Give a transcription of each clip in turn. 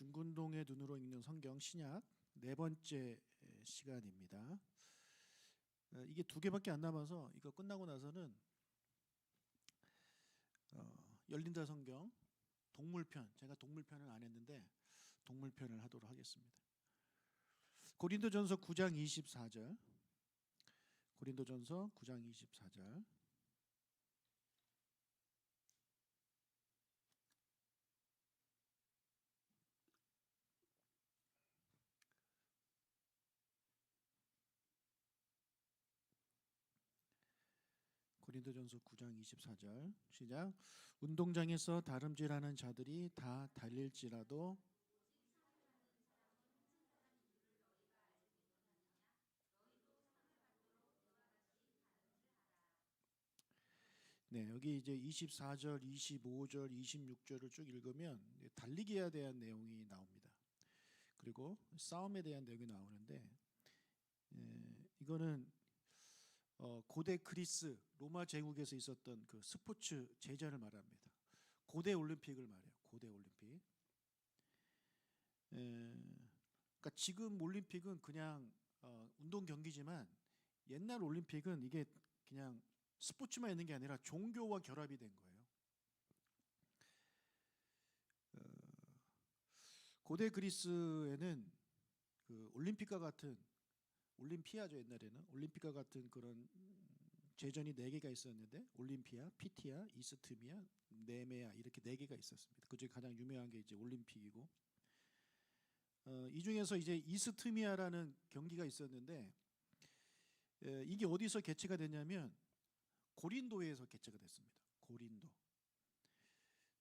중군동의 눈으로 읽는 성경 신약 네 번째 시간입니다. 이게 두 개밖에 안 남아서 이거 끝나고 나서는 열린다 성경 동물편, 제가 동물편을 안 했는데 동물편을 하도록 하겠습니다. 고린도전서 9장 24절, 고린도전서 9장 24절. 고린도전서 9장 24절 시작. 운동장에서 다름질하는 자들이 다 달릴지라도 네, 여기 이제 24절, 25절, 26절을 쭉 읽으면 달리기에 대한 내용이 나옵니다. 그리고 싸움에 대한 내용이 나오는데 이거는 고대 그리스 로마 제국에서 있었던 그 스포츠 제자를 말합니다. 고대 올림픽을 말해요. 고대 올림픽. 그러니까 지금 올림픽은 그냥 운동 경기지만 옛날 올림픽은 이게 그냥 스포츠만 있는 게 아니라 종교와 결합이 된 거예요. 고대 그리스에는 그 올림픽과 같은 올림피아죠. 옛날에는 올림픽과 같은 그런 제전이 4개가 있었는데 올림피아, 피티아, 이스트미아, 네메아 이렇게 4개가 있었습니다. 그중에 가장 유명한 게 이제 올림픽이고 이 중에서 이제 이스트미아라는 경기가 있었는데 이게 어디서 개최가 됐냐면 고린도에서 개최가 됐습니다. 고린도.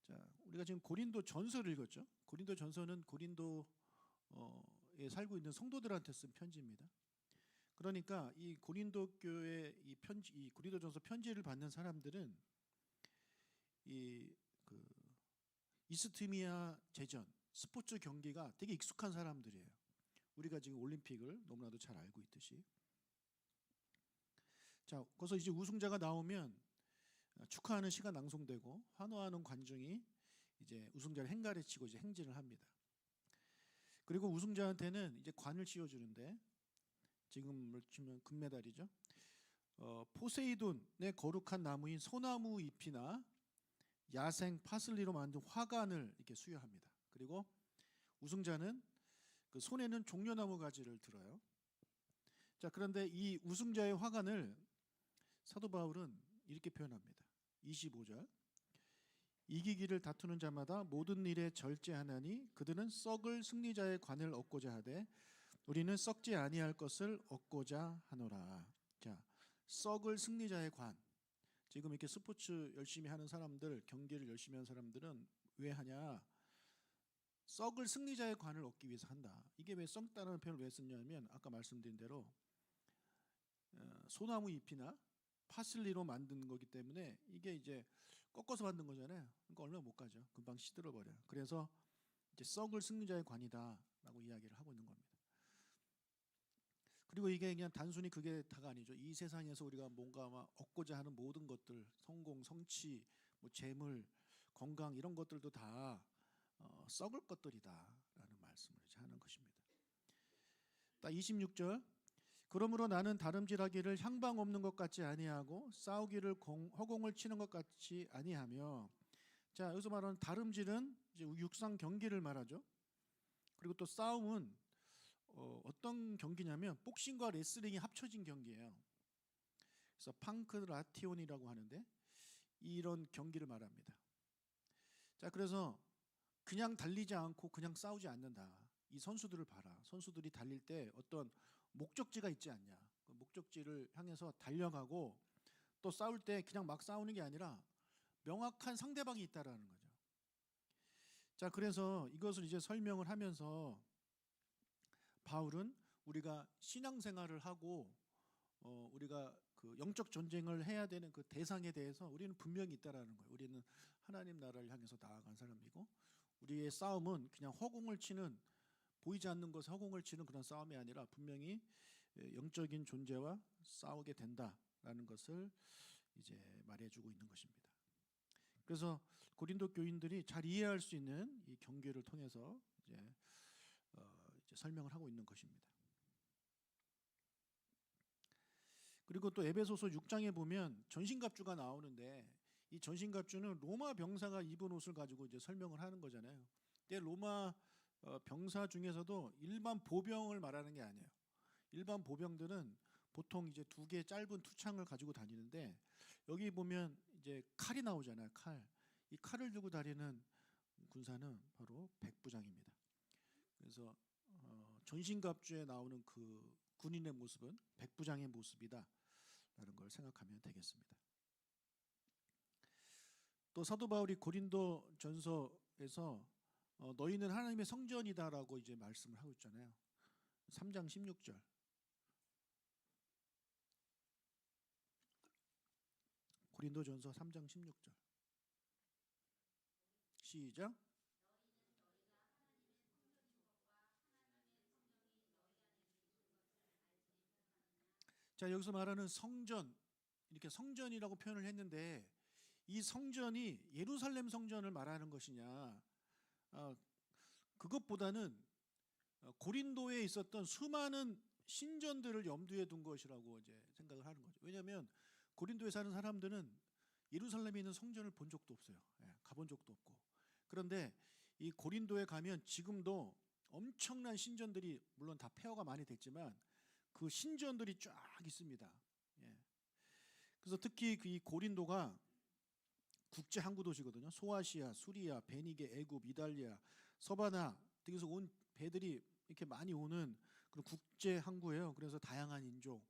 자, 우리가 지금 고린도 전서를 읽었죠. 고린도 전서는 고린도에 살고 있는 성도들한테 쓴 편지입니다. 그러니까 이 고린도 교회 이 편지, 이 고린도전서 편지를 받는 사람들은 이스트미아 제전 스포츠 경기가 되게 익숙한 사람들이에요. 우리가 지금 올림픽을 너무나도 잘 알고 있듯이. 자, 거기서 이제 우승자가 나오면 축하하는 시가 낭송되고 환호하는 관중이 이제 우승자를 행가래 치고 이제 행진을 합니다. 그리고 우승자한테는 이제 관을 씌워주는데 지금을 치면 금메달이죠. 포세이돈의 거룩한 나무인 소나무 잎이나 야생 파슬리로 만든 화관을 이렇게 수여합니다. 그리고 우승자는 그 손에는 종려나무 가지를 들어요. 자, 그런데 이 우승자의 화관을 사도 바울은 이렇게 표현합니다. 25절. 이기기를 다투는 자마다 모든 일에 절제하나니 그들은 썩을 승리자의 관을 얻고자 하되 우리는 썩지 아니할 것을 얻고자 하노라. 자, 썩을 승리자의 관. 지금 이렇게 스포츠 열심히 하는 사람들, 경기를 열심히 하는 사람들은 왜 하냐? 썩을 승리자의 관을 얻기 위해서 한다. 이게 왜 썩다라는 표현을 왜 썼냐면 아까 말씀드린 대로 소나무 잎이나 파슬리로 만든 거기 때문에 이게 이제 꺾어서 만든 거잖아요. 그러니까 얼마 못 가죠. 금방 시들어 버려요. 그래서 이제 썩을 승리자의 관이다라고 이야기를 하고 있는 겁니다. 그리고 이게 그냥 단순히 그게 다가 아니죠. 이 세상에서 우리가 뭔가 막 얻고자 하는 모든 것들, 성공, 성취, 뭐 재물, 건강 이런 것들도 다 썩을 것들이다라는 말씀을 하는 것입니다. 딱 26절. 그러므로 나는 다름질하기를 향방 없는 것 같지 아니하고 싸우기를 허공을 치는 것 같지 아니하며. 자, 여기서 말하는 다름질은 이제 육상 경기를 말하죠. 그리고 또 싸움은 어떤 경기냐면 복싱과 레슬링이 합쳐진 경기예요. 그래서 팡크라티온이라고 하는데 이런 경기를 말합니다. 자, 그래서 그냥 달리지 않고 그냥 싸우지 않는다. 이 선수들을 봐라. 선수들이 달릴 때 어떤 목적지가 있지 않냐. 그 목적지를 향해서 달려가고 또 싸울 때 그냥 막 싸우는 게 아니라 명확한 상대방이 있다라는 거죠. 자, 그래서 이것을 이제 설명을 하면서 바울은 우리가 신앙생활을 하고 우리가 그 영적 전쟁을 해야 되는 그 대상에 대해서 우리는 분명히 있다라는 거예요. 우리는 하나님 나라를 향해서 나아간 사람이고 우리의 싸움은 그냥 허공을 치는 보이지 않는 것에 허공을 치는 그런 싸움이 아니라 분명히 영적인 존재와 싸우게 된다라는 것을 이제 말해주고 있는 것입니다. 그래서 고린도 교인들이 잘 이해할 수 있는 이 경계를 통해서 이제 설명을 하고 있는 것입니다. 그리고 또 에베소서 6장에 보면 전신갑주가 나오는데 이 전신갑주는 로마 병사가 입은 옷을 가지고 이제 설명을 하는 거잖아요. 근데 로마 병사 중에서도 일반 보병을 말하는 게 아니에요. 일반 보병들은 보통 이제 두 개의 짧은 투창을 가지고 다니는데 여기 보면 이제 칼이 나오잖아요. 칼. 이 칼을 들고 다니는 군사는 바로 백부장입니다. 그래서 전신갑주에 나오는 그 군인의 모습은 백부장의 모습이다라는 걸 생각하면 되겠습니다. 또 사도 바울이 고린도 전서에서 너희는 하나님의 성전이다라고 이제 말씀을 하고 있잖아요. 3장 16절. 고린도전서 3장 16절. 시작. 자, 여기서 말하는 성전, 이렇게 성전이라고 표현을 했는데 이 성전이 예루살렘 성전을 말하는 것이냐, 그것보다는 고린도에 있었던 수많은 신전들을 염두에 둔 것이라고 이제 생각을 하는 거죠. 왜냐하면 고린도에 사는 사람들은 예루살렘에 있는 성전을 본 적도 없어요. 가본 적도 없고. 그런데 이 고린도에 가면 지금도 엄청난 신전들이 물론 다 폐허가 많이 됐지만 그 신전들이 쫙 있습니다. 그래서 특히 이 고린도가 국제 항구 도시거든요. 소아시아, 수리아, 베니게, 애굽, 이달리아, 서바나 등에서 온 배들이 이렇게 많이 오는 그런 국제 항구예요. 그래서 다양한 인종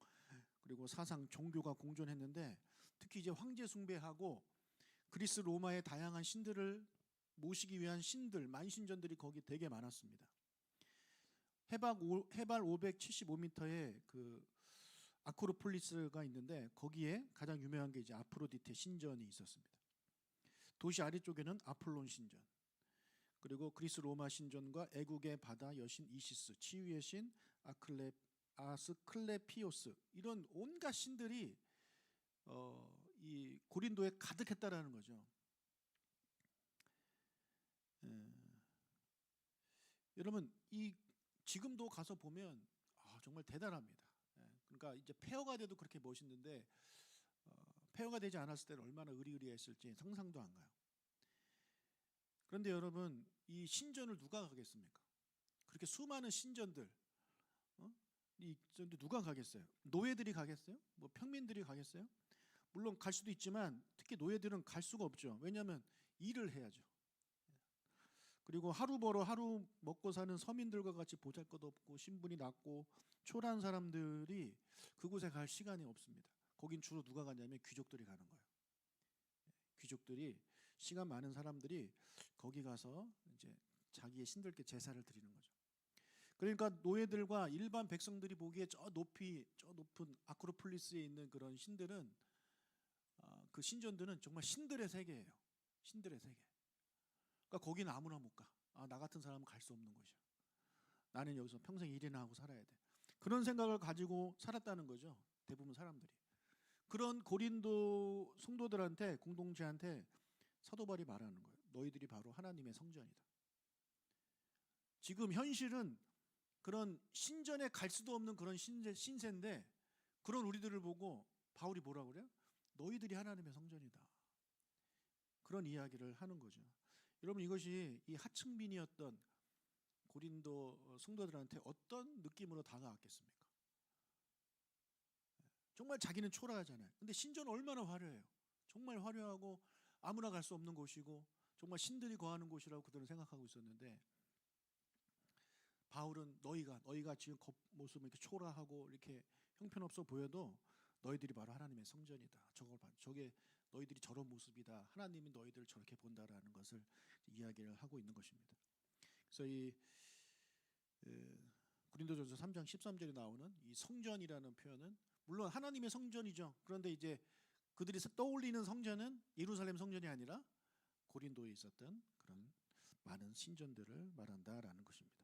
그리고 사상, 종교가 공존했는데 특히 이제 황제 숭배하고 그리스 로마의 다양한 신들을 모시기 위한 신들, 만신전들이 거기 되게 많았습니다. 해발 575m의 그 아크로폴리스가 있는데 거기에 가장 유명한 게 이제 아프로디테 신전이 있었습니다. 도시 아래쪽에는 아폴론 신전, 그리고 그리스 로마 신전과 애국의 바다 여신 이시스, 치유의 신 아스클레피오스, 이런 온갖 신들이 이 고린도에 가득했다라는 거죠. 여러분 이 지금도 가서 보면 정말 대단합니다. 그러니까 이제 폐허가 돼도 그렇게 멋있는데 폐허가 되지 않았을 때는 얼마나 으리으리했을지 상상도 안 가요. 그런데 여러분 이 신전을 누가 가겠습니까? 그렇게 수많은 신전들, 이 신전들 누가 가겠어요? 노예들이 가겠어요? 뭐 평민들이 가겠어요? 물론 갈 수도 있지만 특히 노예들은 갈 수가 없죠. 왜냐하면 일을 해야죠. 그리고 하루 벌어 하루 먹고 사는 서민들과 같이 보잘것 없고 신분이 낮고 초라한 사람들이 그곳에 갈 시간이 없습니다. 거긴 주로 누가 가냐면 귀족들이 가는 거예요. 귀족들이, 시간 많은 사람들이 거기 가서 이제 자기의 신들께 제사를 드리는 거죠. 그러니까 노예들과 일반 백성들이 보기에 저 높은 아크로폴리스에 있는 그런 신들은 그 신전들은 정말 신들의 세계예요. 신들의 세계. 그러니까 거기는 아무나 못 가. 나 같은 사람은 갈 수 없는 곳이야. 나는 여기서 평생 일이나 하고 살아야 돼. 그런 생각을 가지고 살았다는 거죠. 대부분 사람들이. 그런 고린도 성도들한테, 공동체한테 사도 바울이 말하는 거예요. 너희들이 바로 하나님의 성전이다. 지금 현실은 그런 신전에 갈 수도 없는 그런 신세인데 그런 우리들을 보고 바울이 뭐라고 그래요? 너희들이 하나님의 성전이다. 그런 이야기를 하는 거죠. 여러분 이것이 이 하층민이었던 고린도 성도들한테 어떤 느낌으로 다가왔겠습니까? 정말 자기는 초라하잖아요. 근데 신전은 얼마나 화려해요. 정말 화려하고 아무나 갈 수 없는 곳이고 정말 신들이 거하는 곳이라고 그들은 생각하고 있었는데 바울은 너희가 지금 겉모습은 이렇게 초라하고 이렇게 형편없어 보여도 너희들이 바로 하나님의 성전이다. 저게 너희들이 저런 모습이다. 하나님이 너희들을 저렇게 본다라는 것을 이야기를 하고 있는 것입니다. 그래서 이 고린도전서 3장 13절에 나오는 이 성전이라는 표현은 물론 하나님의 성전이죠. 그런데 이제 그들이 떠올리는 성전은 예루살렘 성전이 아니라 고린도에 있었던 그런 많은 신전들을 말한다라는 것입니다.